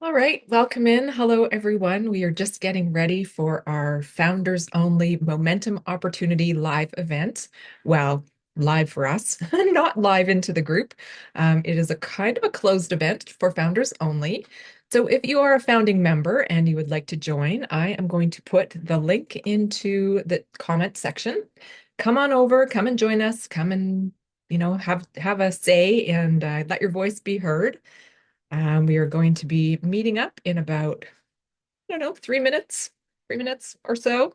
All right, welcome in. Hello, everyone. We are just getting ready for our Founders Only Momentum Opportunity live event. Well, live for us, not live into the group. It is a kind of a closed event for founders only. So if you are a founding member and you would like to join, I am going to put the link into the comment section. Come on over, come and join us, come and have a say and let your voice be heard. We are going to be meeting up in about, I don't know, 3 minutes or so.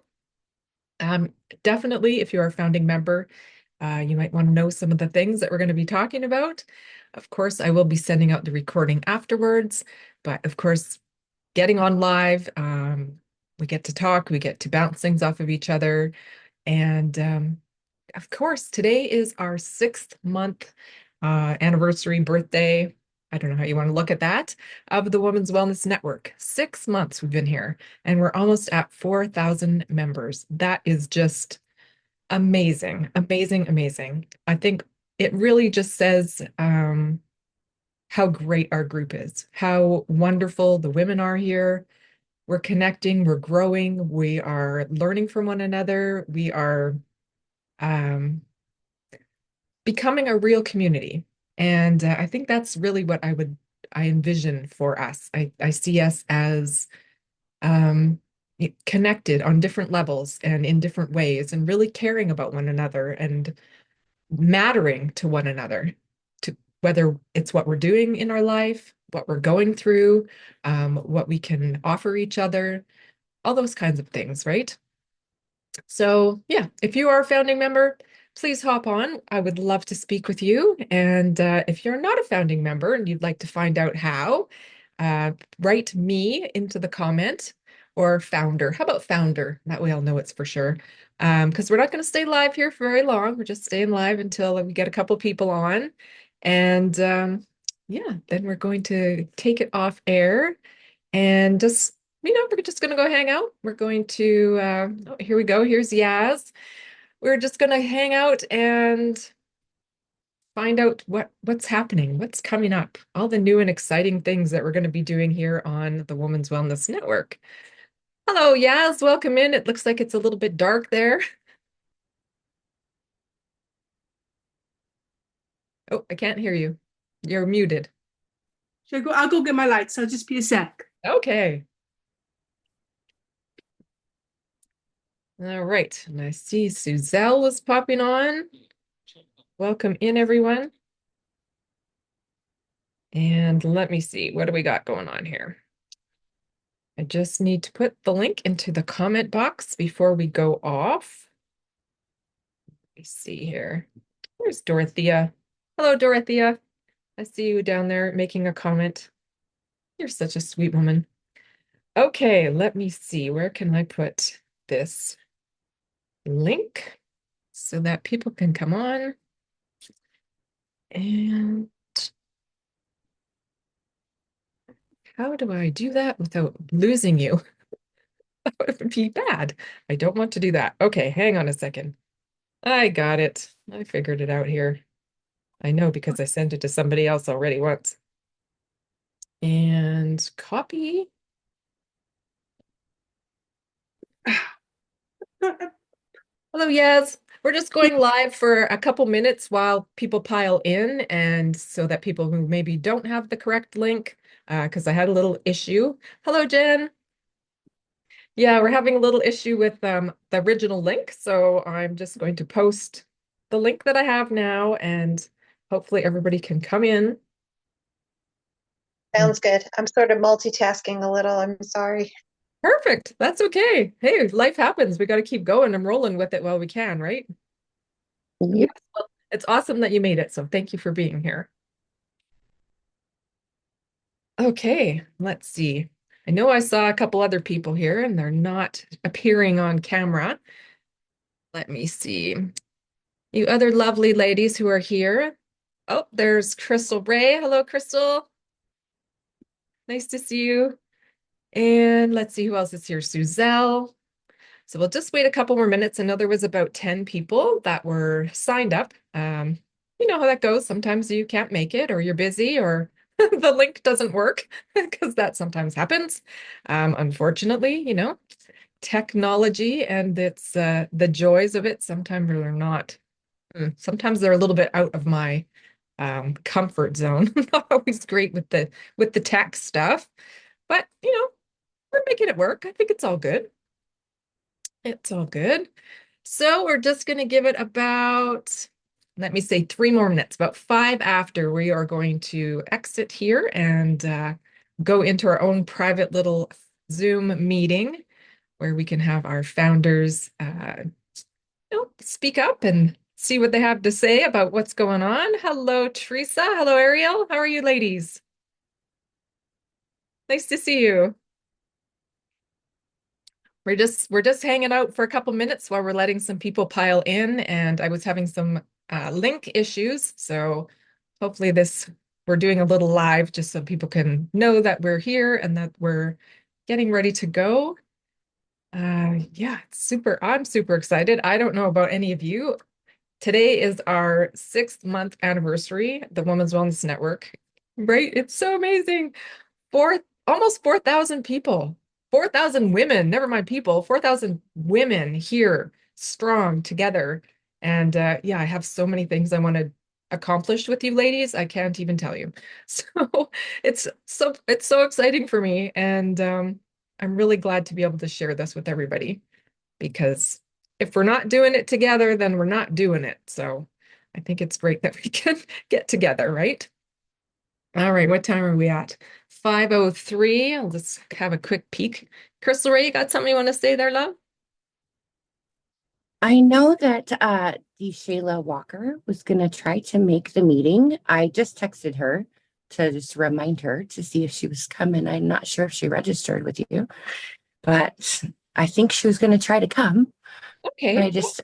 Um, Definitely, if you're a founding member, you might want to know some of the things that we're going to be talking about. Of course, I will be sending out the recording afterwards, but of course, getting on live, we get to talk, we get to bounce things off of each other. And of course, today is our 6th month anniversary birthday. I don't know how you want to look at that, of the Women's Wellness Network. 6 months we've been here, and we're almost at 4,000 members. That is just amazing, amazing, amazing. I think it really just says how great our group is, how wonderful the women are here. We're connecting, we're growing, we are learning from one another, we are um, becoming a real community. And I think that's really what I envision for us. I see us as um, connected on different levels and in different ways, and really caring about one another and mattering to one another, to whether it's what we're doing in our life, what we're going through, what we can offer each other, all those kinds of things, right? So, yeah, if you are a founding member, please hop on. I would love to speak with you. And if you're not a founding member and you'd like to find out how, uh, write me into the comment or founder. How about founder? That way I'll know it's for sure. Because we're not going to stay live here for very long. We're just staying live until we get a couple people on. And yeah, then we're going to take it off air and just, we're just going to go hang out. We're going to, oh, here we go. Here's Yaz. We're just going to hang out and find out what's happening, what's coming up, all the new and exciting things that we're going to be doing here on the Women's Wellness Network. Hello, Yaz. Welcome in. It looks like it's a little bit dark there. Oh, I can't hear you. You're muted. Should I go? I'll go get my lights. I'll just be a sec. Okay. All right. And I see Suzelle was popping on. Welcome in, everyone. And let me see, what do we got going on here? I just need to put the link into the comment box before we go off. Let me see here. Where's Dorothea? Hello, Dorothea. I see you down there making a comment. You're such a sweet woman. Okay, let me see. Where can I put this link so that people can come on? And how do I do that without losing you? That would be bad. I don't want to do that. Okay, hang on a second. I got it. I figured it out here. I know because I sent it to somebody else already once. And copy. Hello, yes. We're just going live for a couple minutes while people pile in, and so that people who maybe don't have the correct link, because I had a little issue. Hello, Jen. Yeah, we're having a little issue with the original link, so I'm just going to post the link that I have now, and hopefully everybody can come in. And Sounds good. I'm sort of multitasking a little. I'm sorry. perfect. That's okay. Hey, life happens. We got to keep going and rolling with it while we can, right? Yes. Yep. Well, it's awesome that you made it. So thank you for being here. Okay, let's see. I know I saw a couple other people here and they're not appearing on camera. Let me see. You other lovely ladies who are here. Oh, there's Crystal Ray. Hello, Crystal. Nice to see you. And let's see who else is here. Suzelle. So we'll just wait a couple more minutes. I know there was about 10 people that were signed up. You know how that goes. Sometimes you can't make it or you're busy or the link doesn't work because that sometimes happens. Unfortunately, technology and its the joys of it sometimes are not. Sometimes they're a little bit out of my comfort zone. Not always great with the tech stuff, but we're making it work. I think it's all good. It's all good. So we're just going to give it about, let me say, 3 more minutes. About five after, we are going to exit here and go into our own private little Zoom meeting where we can have our founders speak up and see what they have to say about what's going on. Hello, Teresa. Hello, Ariel. How are you, ladies? Nice to see you. We're just hanging out for a couple minutes while we're letting some people pile in, and I was having some link issues, so hopefully this we're doing a little live just so people can know that we're here and that we're getting ready to go. Yeah, it's super. I'm super excited. I don't know about any of you. Today is our 6th month anniversary, the Women's Wellness Network. Right? It's so amazing. Four, almost 4,000 people, 4,000 women, never mind people, 4,000 women here, strong together. And yeah, I have so many things I want to accomplish with you ladies. I can't even tell you. So it's so exciting for me. And I'm really glad to be able to share this with everybody because if we're not doing it together, then we're not doing it. So I think it's great that we can get together, right? All right, what time are we at? 5:03. I'll just have a quick peek. Crystal Ray, you got something you want to say there, love? I know that the Shayla Walker was going to try to make the meeting. I just texted her to just remind her to see if she was coming. I'm not sure if she registered with you, but I think she was going to try to come. But Okay, I just,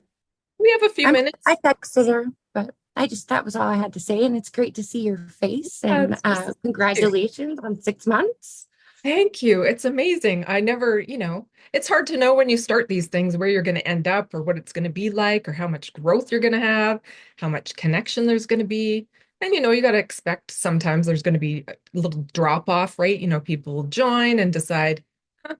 we have a few I minutes. texted her, but that was all I had to say. And it's great to see your face and It's just congratulations on 6 months. Thank you. It's amazing. I never, it's hard to know when you start these things where you're going to end up or what it's going to be like or how much growth you're going to have, how much connection there's going to be. And, you got to expect sometimes there's going to be a little drop off, right? People will join and decide,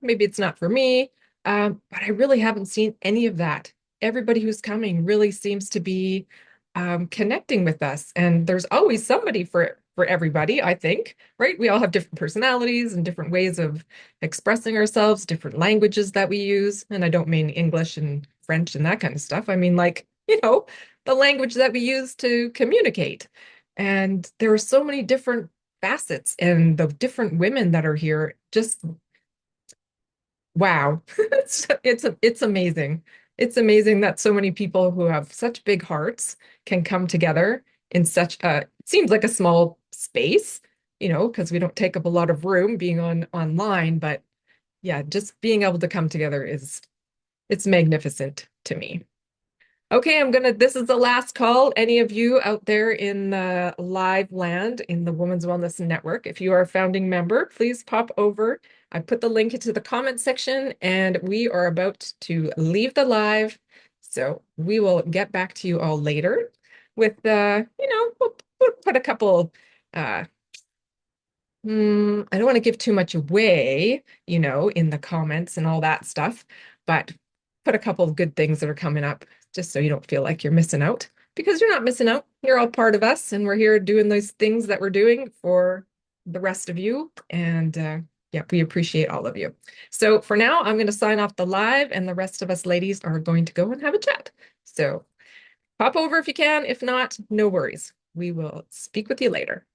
maybe it's not for me. But I really haven't seen any of that. Everybody who's coming really seems to be connecting with us. And there's always somebody for everybody, I think, right? We all have different personalities and different ways of expressing ourselves, different languages that we use. And I don't mean English and French and that kind of stuff. I mean, like, the language that we use to communicate. And there are so many different facets and the different women that are here. Just wow. It's amazing. It's amazing that so many people who have such big hearts can come together in such a it seems like a small space, because we don't take up a lot of room being online, but yeah, just being able to come together it's magnificent to me. Okay, this is the last call. Any of you out there in the live land in the Women's Wellness Network, if you are a founding member, please pop over. I put the link into the comment section and we are about to leave the live. So we will get back to you all later with, we'll put a couple, uh, I don't want to give too much away, in the comments and all that stuff, but put a couple of good things that are coming up just so you don't feel like you're missing out because you're not missing out. You're all part of us and we're here doing those things that we're doing for the rest of you. And yeah, we appreciate all of you. So for now, I'm going to sign off the live and the rest of us ladies are going to go and have a chat. So pop over if you can. If not, no worries. We will speak with you later.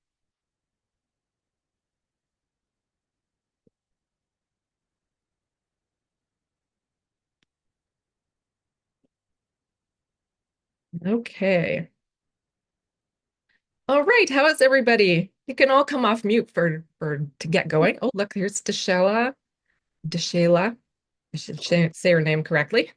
Okay. All right. How is everybody? You can all come off mute for to get going. Oh, look, here's Deshela. Deshela. I should say her name correctly.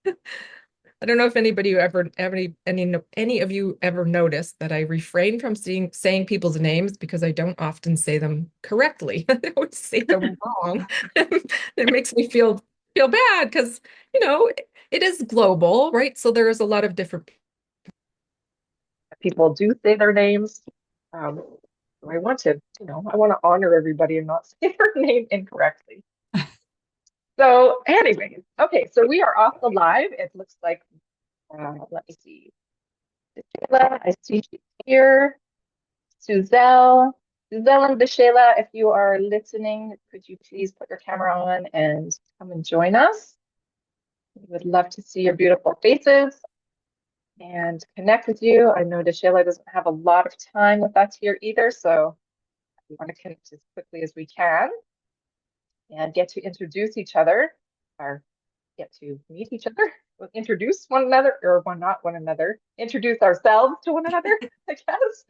I don't know if anybody any of you ever noticed that I refrain from saying people's names because I don't often say them correctly. I always say them wrong. It makes me feel bad because, it is global, right? So there is a lot of different people do say their names. Um, I want to, I want to honor everybody and not say her name incorrectly. So anyways, okay, so we are off the live. It looks like, let me see. Sheila, I see she's here. Suzelle, Suzelle and Bishela, if you are listening, could you please put your camera on and come and join us? We would love to see your beautiful faces and connect with you. I know Deshayla doesn't have a lot of time with us here either, so we want to connect as quickly as we can and get to introduce each other or get to meet each other. We'll introduce one another, or one, not one another, introduce ourselves to one another, I guess.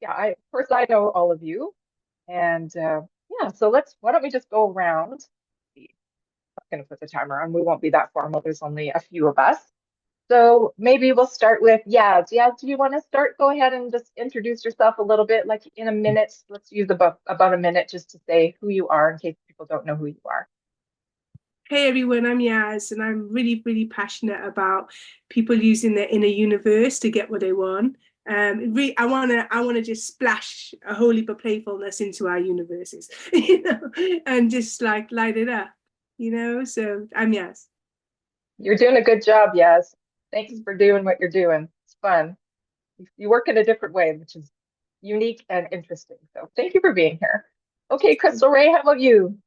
Yeah, of course, I know all of you. And yeah, so why don't we just go around? I'm going to put the timer on. We won't be that formal. There's only a few of us. So maybe we'll start with, Yaz. Yaz, do you want to start? Go ahead and just introduce yourself a little bit, like in a minute. Let's use about a minute just to say who you are in case people don't know who you are. Hey everyone, I'm Yaz, and I'm really, really passionate about people using their inner universe to get what they want. I wanna just splash a whole heap of playfulness into our universes, and just like light it up, So I'm Yaz. You're doing a good job, Yaz. Thanks for doing what you're doing. It's fun. You work in a different way, which is unique and interesting. So thank you for being here. Okay, Crystal Ray, how about you?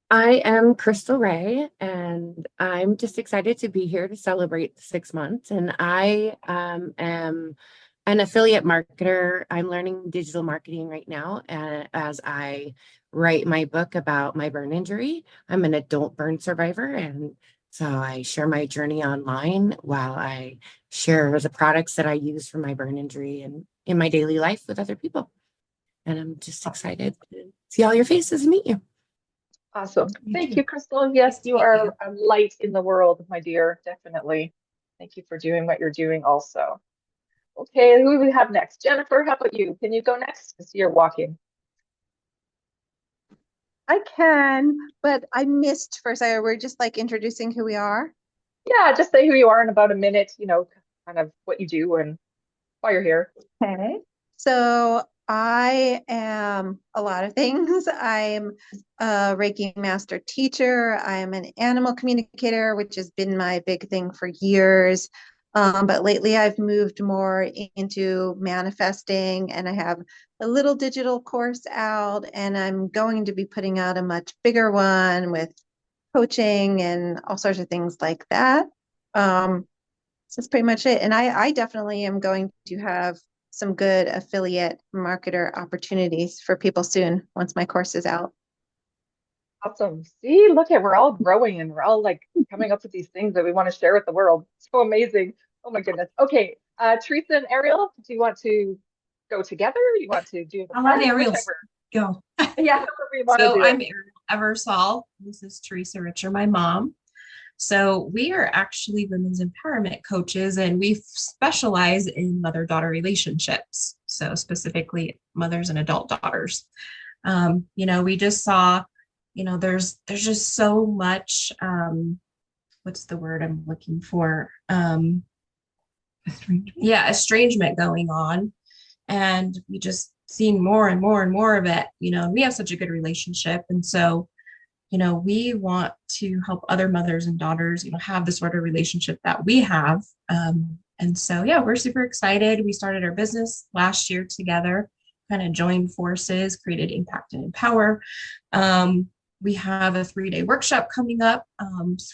I am Crystal Ray, and I'm just excited to be here to celebrate 6 months. And I am an affiliate marketer. I'm learning digital marketing right now, as I write my book about my burn injury. I'm an adult burn survivor, and so I share my journey online while I share the products that I use for my burn injury and in my daily life with other people. And I'm just excited to see all your faces and meet you. Awesome. Thank you, Crystal. Yes, you are a light in the world, my dear. Definitely. Thank you for doing what you're doing also. Okay, who do we have next? Jennifer, how about you? Can you go next? I see you're walking. I can, but I missed first. We're just like introducing who we are. Yeah, just say who you are in about a minute, kind of what you do and why you're here. Okay. So I am a lot of things. I'm a Reiki master teacher. I'm an animal communicator, which has been my big thing for years. But lately I've moved more into manifesting, and I have a little digital course out, and I'm going to be putting out a much bigger one with coaching and all sorts of things like that. So that's pretty much it. And I definitely am going to have some good affiliate marketer opportunities for people soon once my course is out. Awesome. See, look at, we're all growing and we're all like coming up with these things that we want to share with the world. So amazing. Oh my goodness. Okay. Teresa and Ariel, do you want to go together? Or you want to do I'll let Ariel go. Yeah, however you want to do I'm it. Ariel Eversol. This is Teresa Richer, my mom. So we are actually women's empowerment coaches, and we specialize in mother-daughter relationships. So specifically mothers and adult daughters. We just saw, there's just so much, what's the word I'm looking for? Estrangement going on. And we just seen more and more and more of it, and we have such a good relationship. And so we want to help other mothers and daughters, have the sort of relationship that we have. And so, yeah, we're super excited. We started our business last year together, kind of joined forces, created Impact and Empower. We have a 3-day workshop coming up,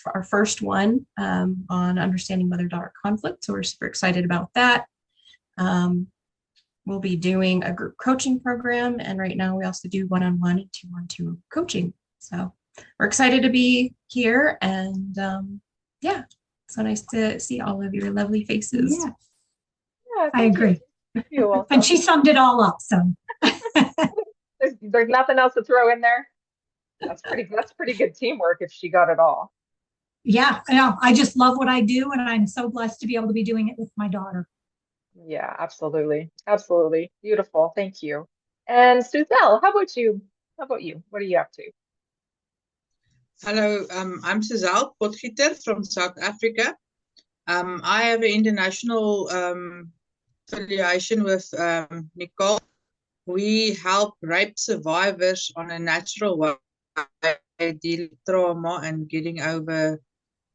for our first one, on understanding mother-daughter conflict. So we're super excited about that. We'll be doing a group coaching program. And right now we also do one-on-one and two-on-two coaching. So we're excited to be here, and yeah, so nice to see all of your lovely faces. Yeah, I agree. You and she summed it all up. So there's nothing else to throw in there. That's pretty good teamwork if she got it all. Yeah, I just love what I do, and I'm so blessed to be able to be doing it with my daughter. Yeah, absolutely. Absolutely. Beautiful. Thank you. And Suzelle, how about you? What are you up to? Hello, I'm Suzelle Potgieter from South Africa. I have an international affiliation with Nicole. We help rape survivors on a natural way, dealing with trauma and getting over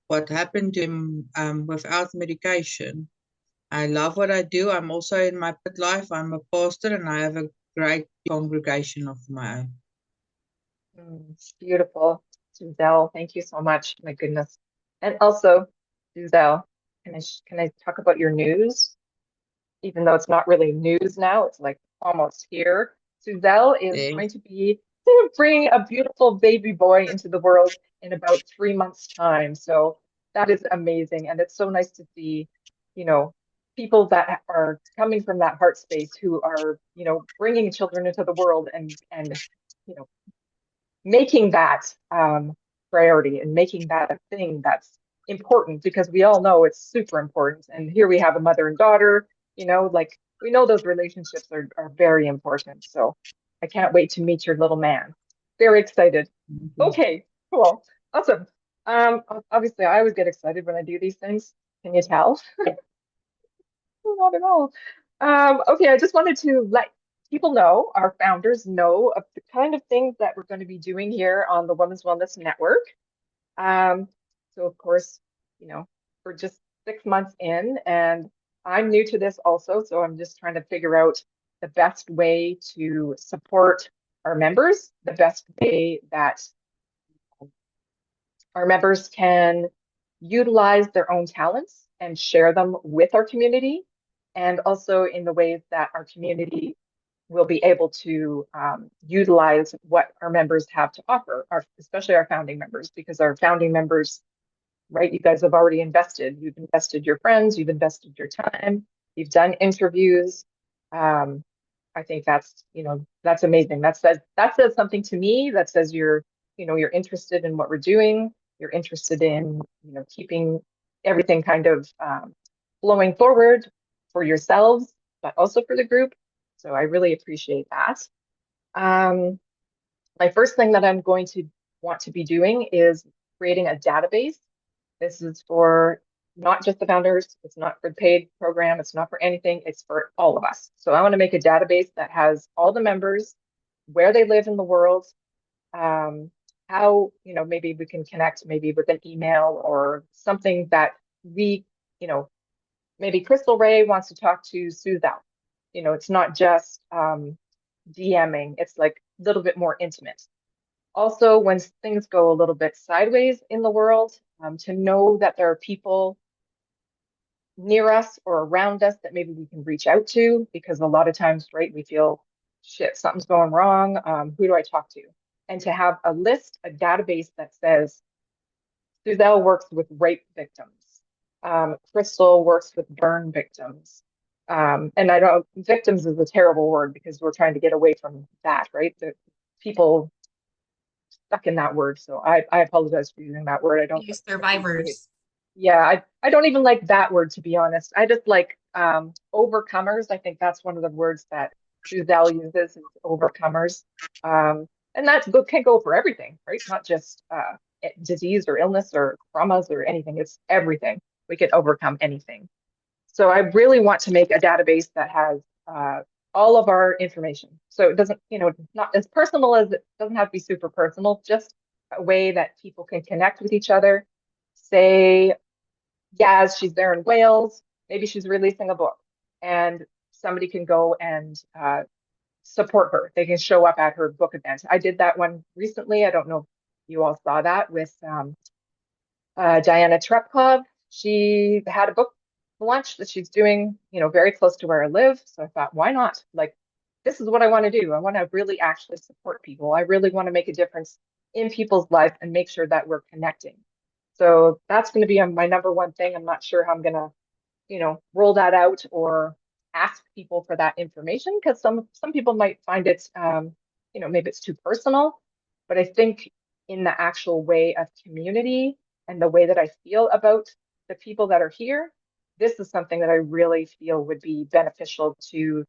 what happened to him without medication. I love what I do. I'm also in my pit life. I'm a pastor and I have a great congregation of my own. Beautiful. Giselle, thank you so much. My goodness. And also, Giselle, can I talk about your news? Even though it's not really news now, it's like almost here. Suzelle is Yeah. going to be bringing a beautiful baby boy into the world in about 3 months' time. So that is amazing. And it's so nice to see, you know, people that are coming from that heart space who are, bringing children into the world and, you know, making that priority and making that a thing that's important because we all know it's super important. And here we have a mother and daughter, like we know those relationships are very important. So I can't wait to meet your little man. Very excited. Okay, cool. Awesome. Obviously I always get excited when I do these things. Can you tell? Not at all. Okay, I just wanted to let people know, our founders know of the kind of things that we're going to be doing here on the Women's Wellness Network. Um, so of course, we're just 6 months in and I'm new to this also, so I'm just trying to figure out the best way to support our members, the best way that our members can utilize their own talents and share them with our community, and also in the ways that our community will be able to utilize what our members have to offer, especially our founding members, because our founding members, right, you guys have already invested. You've invested your friends, you've invested your time, you've done interviews. I think that's amazing. That says something to me. That says you're interested in what we're doing. You're interested in, keeping everything kind of flowing forward for yourselves, but also for the group. So I really appreciate that. My first thing that I'm going to want to be doing is creating a database. This is for not just the founders. It's not for the paid program. It's not for anything. It's for all of us. So I want to make a database that has all the members, where they live in the world, how, maybe we can connect maybe with an email or something that we, maybe Crystal Ray wants to talk to Suzelle. It's not just DMing. It's like a little bit more intimate. Also, when things go a little bit sideways in the world, to know that there are people near us or around us that maybe we can reach out to, because a lot of times, right, we feel, shit, something's going wrong. Who do I talk to? And to have a list, a database that says, Suzelle works with rape victims. Crystal works with burn victims. And I know victims is a terrible word because we're trying to get away from that, right? The people stuck in that word. So I apologize for using that word. I don't Use survivors. Yeah, I don't even like that word, to be honest. I just like overcomers. I think that's one of the words that Giselle uses, is overcomers. And that's good, can go for everything, right? Not just disease or illness or traumas or anything. It's everything. We can overcome anything. So I really want to make a database that has all of our information. So it doesn't, not as personal as, it doesn't have to be super personal, just a way that people can connect with each other. Say, Yaz, she's there in Wales, maybe she's releasing a book, and somebody can go and support her. They can show up at her book event. I did that one recently. I don't know if you all saw that with Diana Trepkov. She had a book launch that she's doing, very close to where I live. So I thought, why not? Like, this is what I want to do. I want to really actually support people. I really want to make a difference in people's life and make sure that we're connecting. So that's going to be my number one thing. I'm not sure how I'm going to, roll that out or ask people for that information, because some people might find it, maybe it's too personal. But I think in the actual way of community and the way that I feel about the people that are here, this is something that I really feel would be beneficial to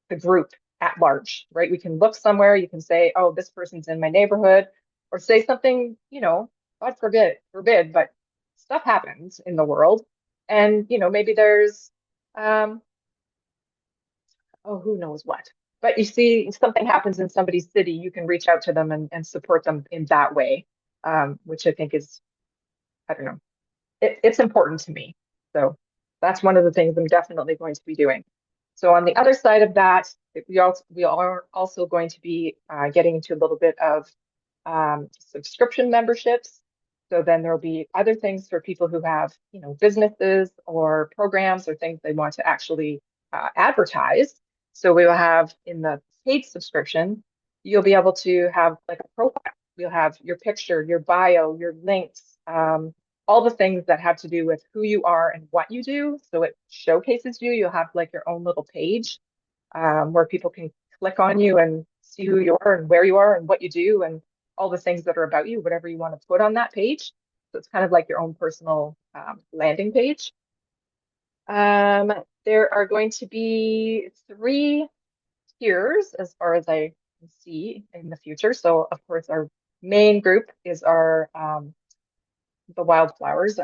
the group at large, right? We can look somewhere, you can say, oh, this person's in my neighborhood, or say something, God forbid, but stuff happens in the world. And, maybe there's oh, who knows what. But you see, if something happens in somebody's city, you can reach out to them and support them in that way, which I think is, I don't know, it's important to me. So that's one of the things I'm definitely going to be doing. So on the other side of that, we are also going to be getting into a little bit of subscription memberships. So then there'll be other things for people who have, businesses or programs or things they want to actually advertise. So we will have in the paid subscription, you'll be able to have like a profile. You'll have your picture, your bio, your links, all the things that have to do with who you are and what you do. So it showcases you. You'll have like your own little page where people can click on you and see who you are and where you are and what you do and all the things that are about you, whatever you want to put on that page. So it's kind of like your own personal landing page. There are going to be 3 tiers as far as I can see in the future. So of course, our main group is our the wildflowers,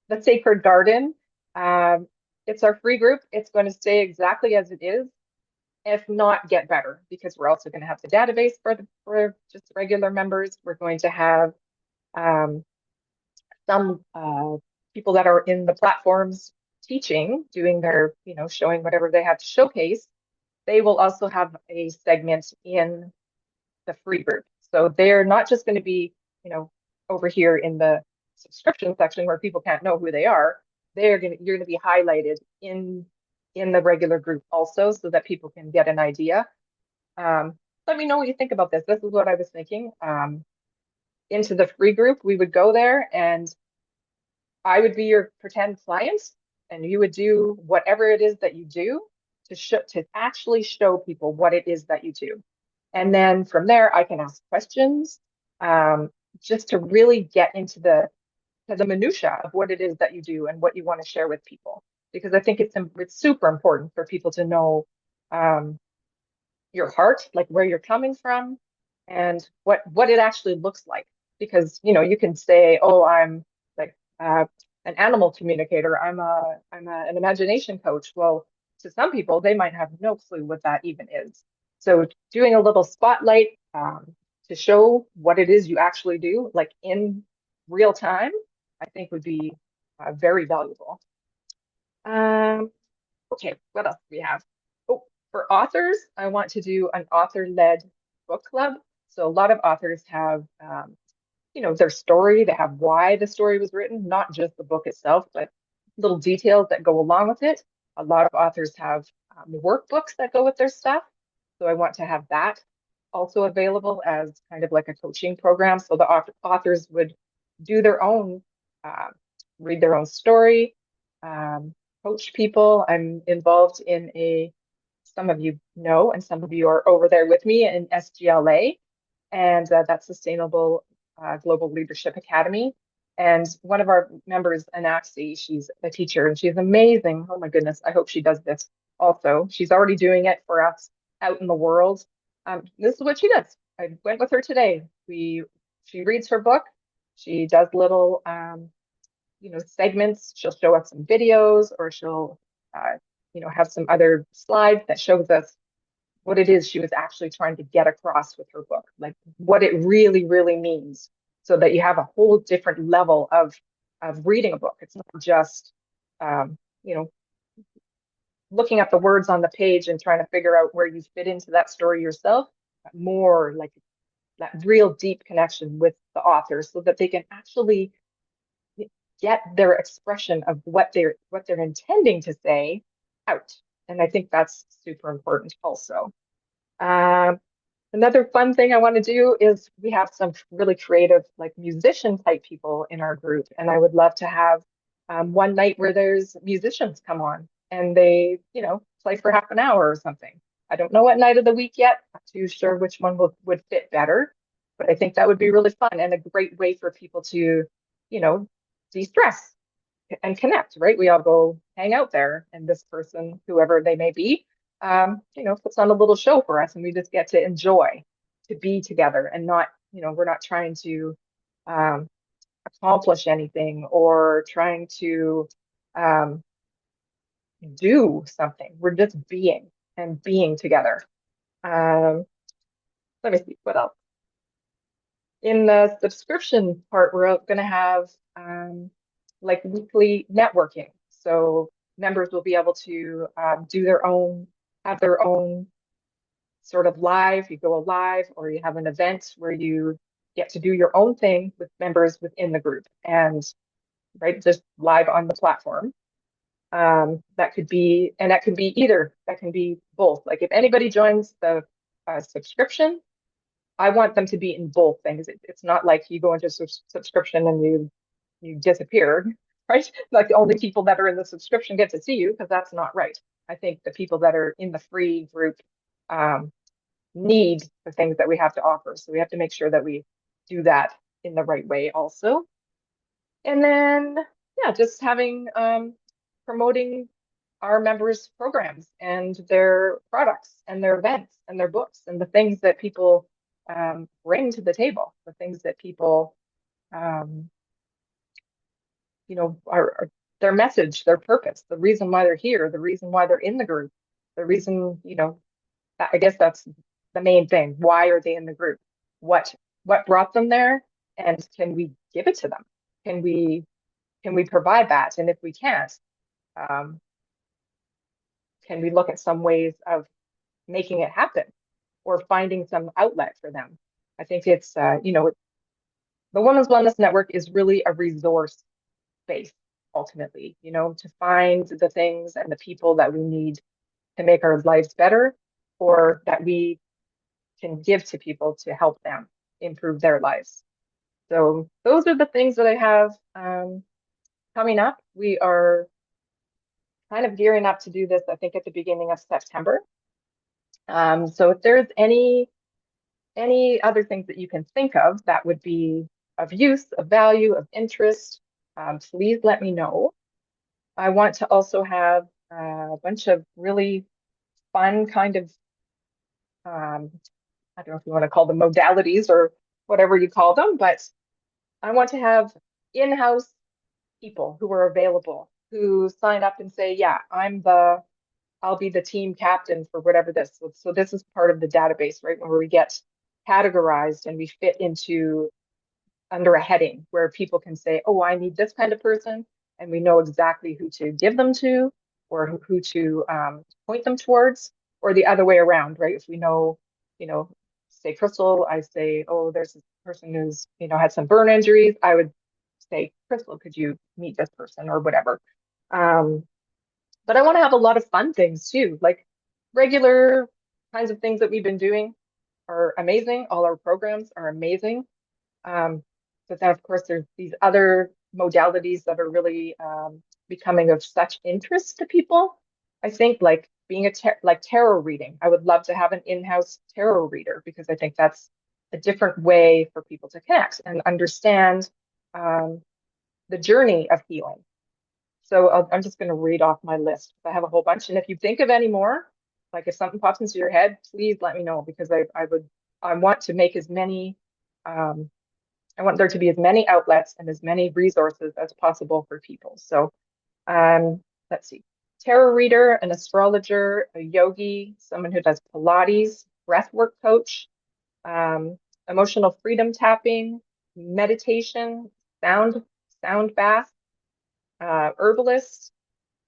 the sacred garden. Um, it's our free group. It's going to stay exactly as it is, if not get better, because we're also going to have the database for just regular members. We're going to have um, some people that are in the platforms teaching, doing their, showing whatever they have to showcase. They will also have a segment in the free group. So they're not just going to be, over here in the subscription section where people can't know who they are. You're going to be highlighted in the regular group also so that people can get an idea. Let me know what you think about this. This is what I was thinking. Into the free group, we would go there and I would be your pretend client and you would do whatever it is that you do to actually show people what it is that you do. And then from there, I can ask questions just to really get into the minutia of what it is that you do and what you want to share with people. Because I think it's super important for people to know your heart, like where you're coming from, and what it actually looks like. Because you can say, oh, I'm like an animal communicator. I'm an imagination coach. Well, to some people, they might have no clue what that even is. So doing a little spotlight to show what it is you actually do, like in real time, I think would be very valuable. Okay, what else do we have? Oh, for authors, I want to do an author-led book club. So a lot of authors have, their story. They have why the story was written, not just the book itself, but little details that go along with it. A lot of authors have workbooks that go with their stuff. So I want to have that also available as kind of like a coaching program. So the authors would do their own, uh, read their own story, coach people. I'm involved in some of you know, and some of you are over there with me in SGLA, and that's Sustainable Global Leadership Academy. And one of our members, Anaxi, she's a teacher and she's amazing. Oh my goodness, I hope she does this also. She's already doing it for us out in the world. This is what she does. I went with her today. She reads her book. She does little segments. She'll show us some videos or she'll have some other slides that shows us what it is she was actually trying to get across with her book, like what it really, really means, so that you have a whole different level of reading a book. It's not just looking at the words on the page and trying to figure out where you fit into that story yourself, but more like that real deep connection with the author so that they can actually get their expression of what they're intending to say out. And I think that's super important also. Another fun thing I want to do is we have some really creative, like musician type people in our group. And I would love to have one night where there's musicians come on and they, play for half an hour or something. I don't know what night of the week yet. Not too sure which one would fit better, but I think that would be really fun and a great way for people to, de-stress and connect, right? We all go hang out there and this person, whoever they may be, puts on a little show for us and we just get to enjoy to be together and not, we're not trying to accomplish anything or trying to do something. We're just being. and being together. Let me see what else. In the subscription part, we're going to have like weekly networking. So members will be able to have their own sort of live, you go live, or you have an event where you get to do your own thing with members within the group and right, just live on the platform. That could be, and that can be either, that can be both. Like if anybody joins the subscription, I want them to be in both things. It's not like you go into a subscription and you disappear, right? Like the only people that are in the subscription get to see you, because that's not right. I think the people that are in the free group need the things that we have to offer. So we have to make sure that we do that in the right way also. And then, yeah, just having promoting our members' programs and their products and their events and their books and the things that people bring to the table, the things that people, you know, are their message, their purpose, the reason why they're here, the reason why they're in the group, the reason, you know, I guess that's the main thing. Why are they in the group? What brought them there? And can we give it to them? Can we provide that? And if we can't, can we look at some ways of making it happen or finding some outlet for them? I think it's, you know, the Women's Wellness Network is really a resource base, ultimately, you know, to find the things and the people that we need to make our lives better or that we can give to people to help them improve their lives. So those are the things that I have coming up. We are kind of gearing up to do this, I think, at the beginning of September. So if there's any other things that you can think of that would be of use, of value, of interest, please let me know. I want to also have a bunch of really fun kind of, I don't know if you want to call them modalities or whatever you call them, but I want to have in-house people who are available, who sign up and say, yeah, I'll be the team captain for whatever this. So this is part of the database, right? Where we get categorized and we fit into under a heading where people can say, oh, I need this kind of person. And we know exactly who to give them to or who to point them towards, or the other way around, right? If we know, you know, say Crystal, I say, oh, there's this person who's, you know, had some burn injuries. I would say, Crystal, could you meet this person or whatever? But I want to have a lot of fun things too, like regular kinds of things that we've been doing are amazing. All our programs are amazing. But then, of course, there's these other modalities that are really becoming of such interest to people. I think like being like tarot reading. I would love to have an in-house tarot reader because I think that's a different way for people to connect and understand the journey of healing. So I'm just going to read off my list. I have a whole bunch. And if you think of any more, like if something pops into your head, please let me know because I want to make as many, I want there to be as many outlets and as many resources as possible for people. So let's see, tarot reader, an astrologer, a yogi, someone who does Pilates, breathwork coach, emotional freedom tapping, meditation, sound bath, herbalist,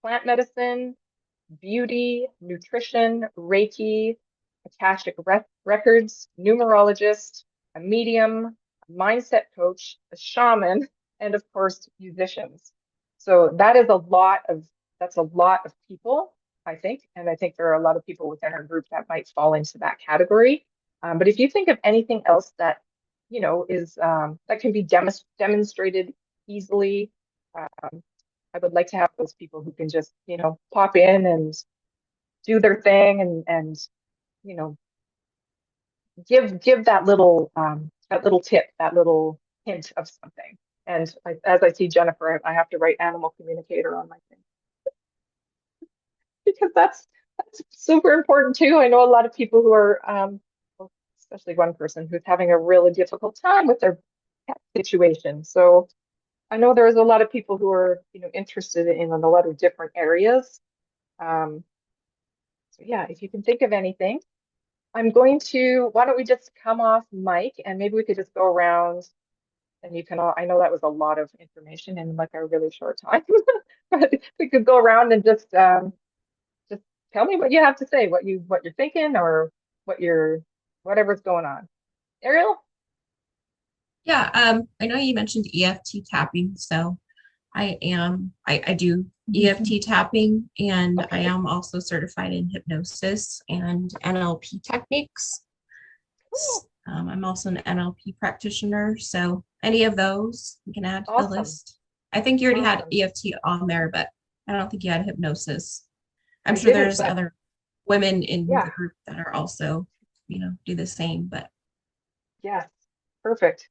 plant medicine, beauty, nutrition, Reiki, Akashic records, numerologist, a medium, a mindset coach, a shaman, and of course, musicians. So that's a lot of people, I think. And I think there are a lot of people within our group that might fall into that category. But if you think of anything else that, you know, is that can be demonstrated easily, I would like to have those people who can just, you know, pop in and do their thing and you know, give that little tip, that little hint of something. And as I see Jennifer, I have to write animal communicator on my thing because that's super important too. I know a lot of people who are, well, especially one person who's having a really difficult time with their pet situation. So I know there's a lot of people who are, you know, interested in a lot of different areas. So yeah, if you can think of anything, why don't we just come off mic and maybe we could just go around and you can all, I know that was a lot of information in like a really short time, but we could go around and just tell me what you have to say, what you're thinking or whatever's going on. Ariel? Yeah, I know you mentioned EFT tapping, so I do EFT tapping, and I Okay. am also certified in hypnosis and NLP techniques. Cool. I'm also an NLP practitioner, so any of those you can add to the Awesome. list. I think you already had Awesome. EFT on there, but I don't think you had hypnosis. I'm I sure didn't, there's but other women in yeah, the group that are also, do the same, but yes, perfect.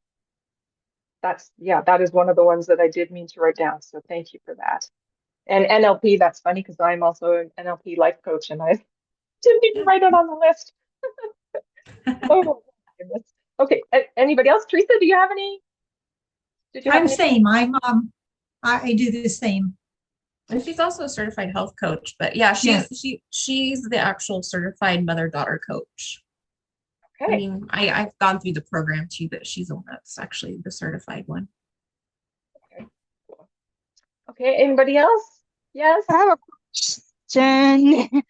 Yeah, that is one of the ones that I did mean to write down. So thank you for that. And NLP, that's funny because I'm also an NLP life coach and I didn't even yeah. write it on the list. Oh my goodness. Okay, anybody else? Teresa, did you have I'm anything? same. I do the same. And she's also a certified health coach, but yeah, Yes. she's the actual certified mother-daughter coach. I Okay, mean, I've gone through the program too, but she's the one that's actually the certified one. okay, cool. Okay, anybody else? Yes? I have a question.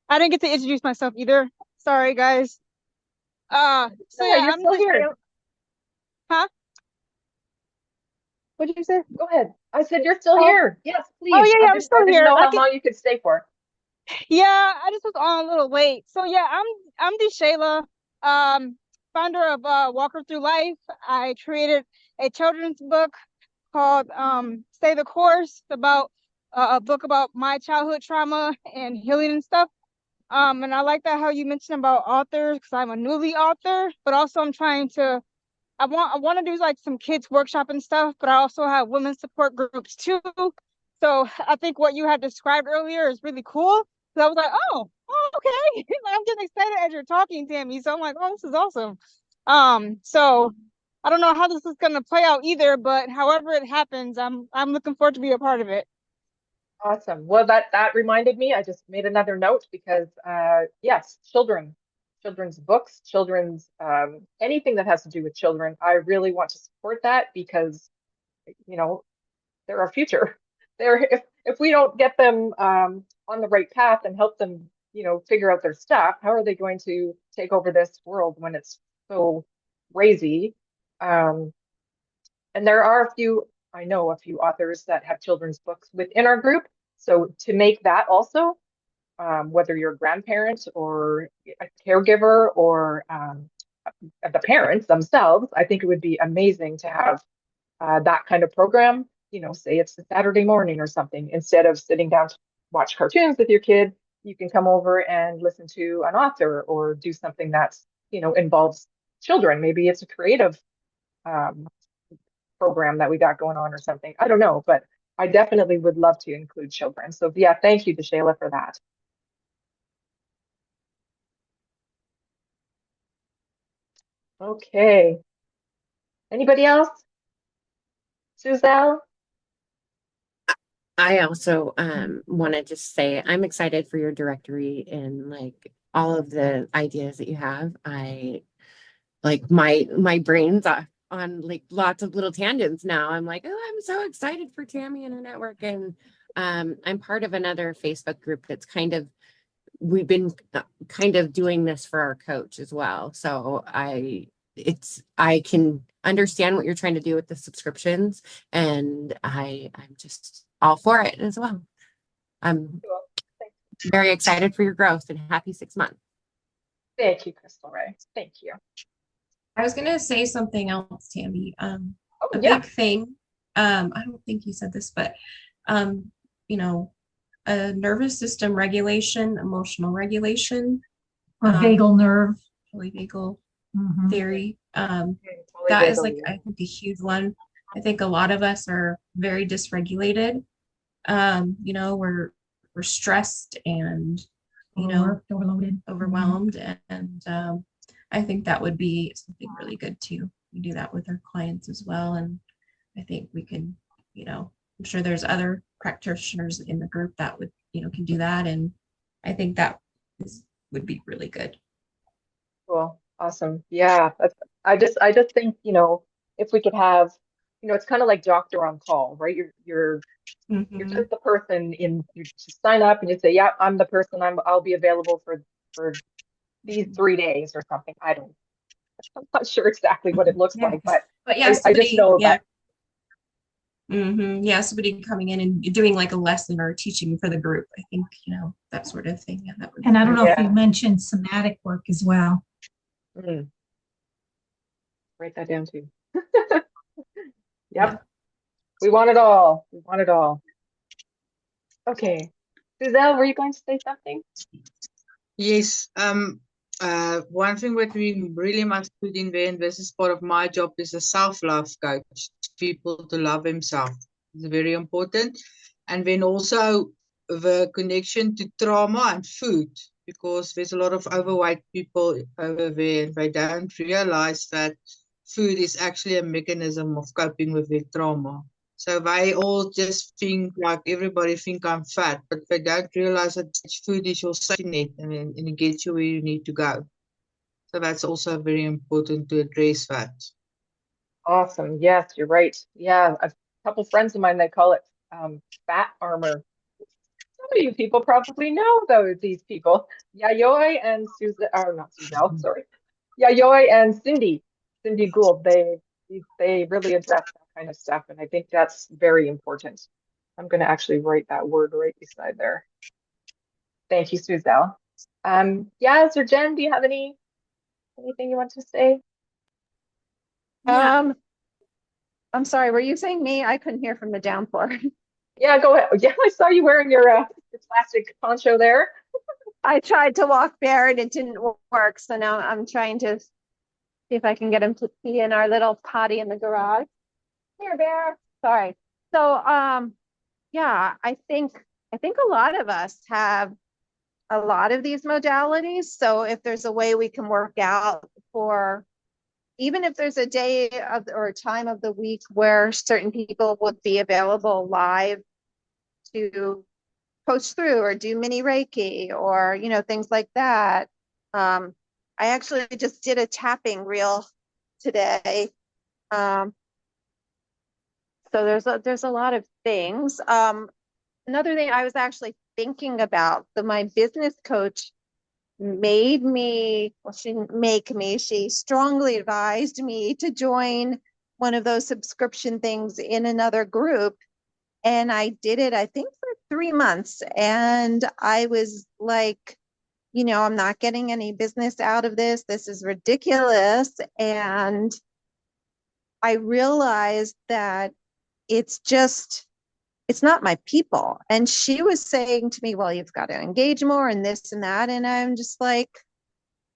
I didn't get to introduce myself either. Sorry, guys. So Yeah, yeah, you're I'm still just here. huh? What did you say? Go ahead. I said you're still Oh, here. Yes, oh please. yeah, yeah, I'm I still didn't here. know I how can, long you could stay for. yeah, I just was on a little late. So yeah, I'm Shayla, founder of Walker Through Life. I created a children's book called Stay the Course, about a book about my childhood trauma and healing and stuff. And I like that how you mentioned about authors because I'm a newly author, but also I'm trying to I want to do like some kids workshop and stuff, but I also have women's support groups too. So I think what you had described earlier is really cool. So I was like, oh, okay. I'm getting excited as you're talking, Tammy. So I'm like, oh, this is awesome. So I don't know how this is gonna play out either, but however it happens, I'm looking forward to be a part of it. Awesome. Well, that reminded me. I just made another note because yes, children's books, children's anything that has to do with children. I really want to support that because you know they're our future. If we don't get them on the right path and help them, figure out their stuff, how are they going to take over this world when it's so crazy? Um, and there are I know a few authors that have children's books within our group. So to make that also, whether you're a grandparent or a caregiver or the parents themselves, I think it would be amazing to have that kind of program. Say it's a Saturday morning or something. Instead of sitting down to watch cartoons with your kid, you can come over and listen to an author or do something that's, involves children. Maybe it's a creative um, program that we got going on or something. I don't know, but I definitely would love to include children. So yeah, thank you to Shayla for that. Okay. Anybody else? Suzelle? I also want to just say I'm excited for your directory and like all of the ideas that you have. I like my brain's on like lots of little tangents now. I'm like, oh, I'm so excited for Tammy and her network. And I'm part of another Facebook group that's we've been kind of doing this for our coach as well. So I can understand what you're trying to do with the subscriptions, and I'm just all for it as well. I'm very excited for your growth and happy 6 months. Thank you, Crystal Ray. Thank you. I was gonna say something else, Tammy. Oh, A yeah. big thing. I don't think you said this, but you know, nervous system regulation, emotional regulation, Or vagal nerve. polyvagal Mhm. theory. That is like I think a huge one. I think a lot of us are very dysregulated. We're stressed and overloaded, overwhelmed, and I think that would be something really good too. We do that with our clients as well, and I think we can, I'm sure there's other practitioners in the group that would, can do that. And I think that would be really good. Cool. Awesome. Yeah. I just think, if we could have, it's kind of like doctor on call, right? You're Mhm. just the person you just sign up and you say, yeah, I'm the person, I'll be available for these 3 days or something. I'm not sure exactly what it looks Yeah. like, but But yeah, I just somebody, know yeah. that. Yeah, somebody coming in and doing like a lesson or teaching for the group. I think, that sort of thing. Yeah, that would be And I don't great. know if you Yeah. mentioned somatic work as well. Mm, write that down too. Yeah. Yep. We want it all. We want it all. Okay. Suzelle, were you going to say something? Yes. One thing that we really must put in there, and this is part of my job, is a self-love coach. People to love themselves. It's very important. And then also the connection to trauma and food, because there's a lot of overweight people over there, and they don't realize that food is actually a mechanism of coping with their trauma. So they all just think like everybody think I'm fat, but they don't realize that food is your safety net and it gets you where you need to go. So that's also very important to address that. Awesome. Yes, you're right. Yeah, a couple friends of mine, they call it fat armor. Some of you people probably know these people. Yayoi and Suzelle, or not Suzelle, sorry. Yayoi and Cindy Gould, they really address that kind of stuff, and I think that's very important. I'm going to actually write that word right beside there. Thank you, Suzelle. Yaz or Jen, do you have anything you want to say? Yeah. I'm sorry, were you saying me? I couldn't hear from the downpour. Yeah, go ahead. Yeah, I saw you wearing your plastic poncho there. I tried to walk Bear and it didn't work. So now I'm trying to see if I can get him to pee in our little potty in the garage. Here, Bear. Sorry. So yeah, I think a lot of us have a lot of these modalities. So if there's a way we can work out for, even if there's a day of or a time of the week where certain people would be available live to coach through or do mini Reiki or, things like that. I actually just did a tapping reel today. So there's a lot of things. Another thing I was actually thinking about, so my business coach made me, well, she didn't make me, she strongly advised me to join one of those subscription things in another group. And I did it, I think, for 3 months. And I was like, I'm not getting any business out of this. This is ridiculous. And I realized that it's not my people. And she was saying to me, well, you've got to engage more and this and that. And I'm just like,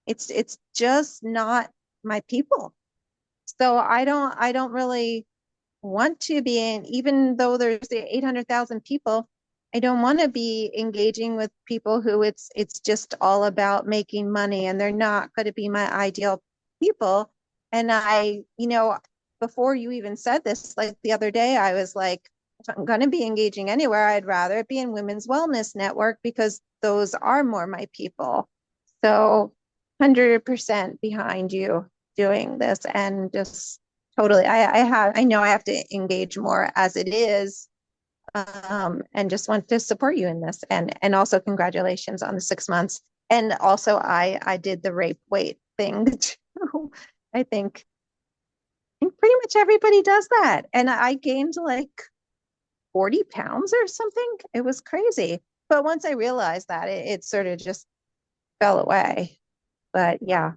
it's just not my people. So I don't really want to be in, even though there's 800,000 people, I don't want to be engaging with people who it's just all about making money and they're not going to be my ideal people. And before you even said this, like the other day, I was like, if I'm going to be engaging anywhere, I'd rather it be in Women's Wellness Network because those are more my people. So 100% behind you doing this and just totally. I know I have to engage more as it is, and just want to support you in this. And also congratulations on the 6 months. And also I did the rape weight thing too. I think pretty much everybody does that. And I gained like 40 pounds or something. It was crazy. But once I realized that, it sort of just fell away. But yeah,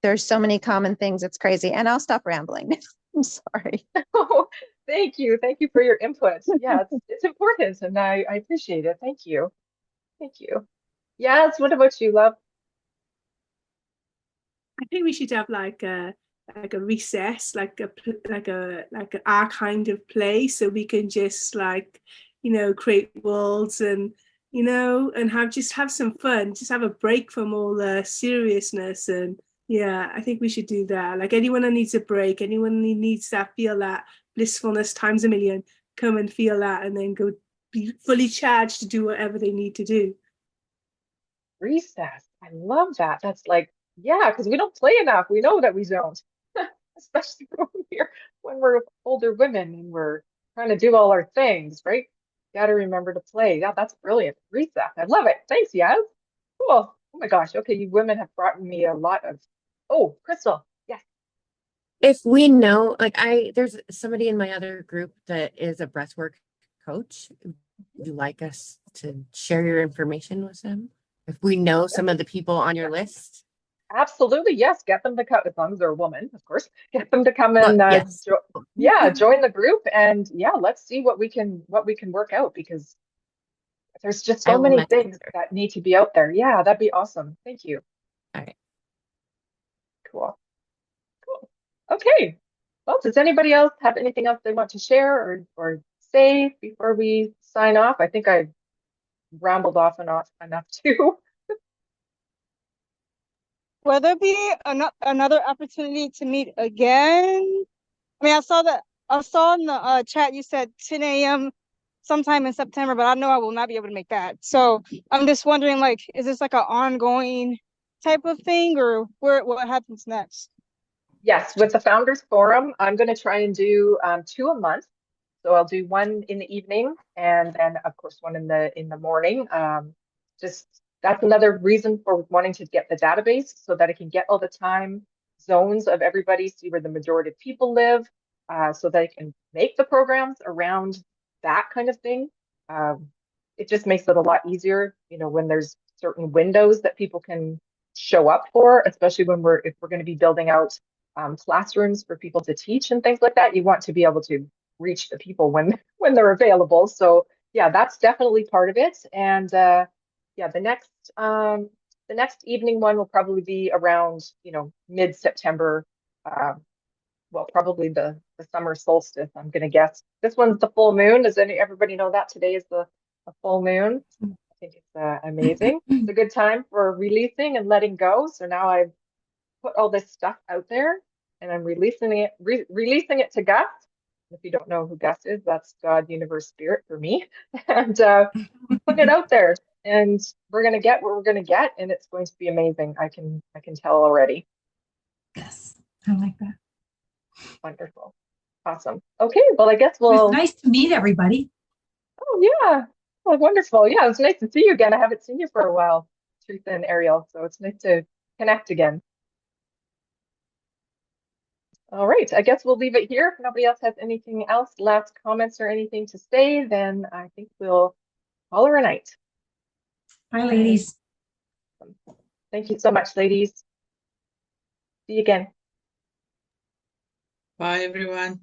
there's so many common things. It's crazy. And I'll stop rambling. I'm sorry. Oh, thank you. Thank you for your input. Yeah, it's important and I appreciate it. Thank you. Thank you. Yes, what about you, love? I think we should have like a recess, like our kind of play, so we can just like, create worlds and and have some fun, just have a break from all the seriousness. And yeah, I think we should do that. Like anyone who needs a break, anyone who needs that, feel that blissfulness times a million, come and feel that and then go be fully charged to do whatever they need to do. Recess. I love that. That's like, yeah, because we don't play enough. We know that we don't, especially when we're older women and we're trying to do all our things, right? Got to remember to play. Yeah, that's brilliant. Recess. I love it. Thanks, Yaz. Cool. Oh my gosh. Okay, you women have brought me a lot of. Oh, Crystal. Yes. If we know, like there's somebody in my other group that is a breathwork coach. Would you like us to share your information with them? If we know some of the people on your list? Absolutely, yes. Get them to come, as long as they're a woman, of course. Get them to come Well, and yes. join the group, and yeah, let's see what we can work out, because there's just I so will many message things her. that need to be out there. Yeah, that'd be awesome. Thank you. All right. Cool. Cool. Okay. Well, does anybody else have anything else they want to share or say before we sign off? I think I rambled off and off enough too. Will there be another opportunity to meet again? I mean, I saw in the chat you said 10 a.m. sometime in September, but I know I will not be able to make that. So I'm just wondering, like, is this like an ongoing type of thing, or what happens next? Yes, with the Founders Forum, I'm going to try and do 2 a month. So I'll do one in the evening, and then of course one in the morning. Just that's another reason for wanting to get the database, so that I can get all the time zones of everybody, see where the majority of people live, so that I can make the programs around that kind of thing. It just makes it a lot easier, when there's certain windows that people can show up for, especially if we're going to be building out classrooms for people to teach and things like that. You want to be able to reach the people when they're available. So yeah, that's definitely part of it. And yeah, the next evening one will probably be around mid-September. Well, probably the summer solstice, I'm gonna guess. This one's the full moon. Does everybody know that today is the full moon? I think it's amazing. It's a good time for releasing and letting go. So now I've put all this stuff out there, and I'm releasing it to Gus. If you don't know who Gus is, that's God, universe, spirit for me. And putting it out there, and we're gonna get what we're gonna get, and it's going to be amazing. I can tell already. Yes, I like that. Wonderful. Awesome. Okay, well, I guess It was we'll. nice to meet everybody. Oh yeah. Oh, wonderful. Yeah, it's nice to see you again. I haven't seen you for a while, Teresa and Ariel. So it's nice to connect again. All right, I guess we'll leave it here. If nobody else has anything else, last comments or anything to say, then I think we'll call her a night. Bye, ladies. Thank you so much, ladies. See you again. Bye, everyone.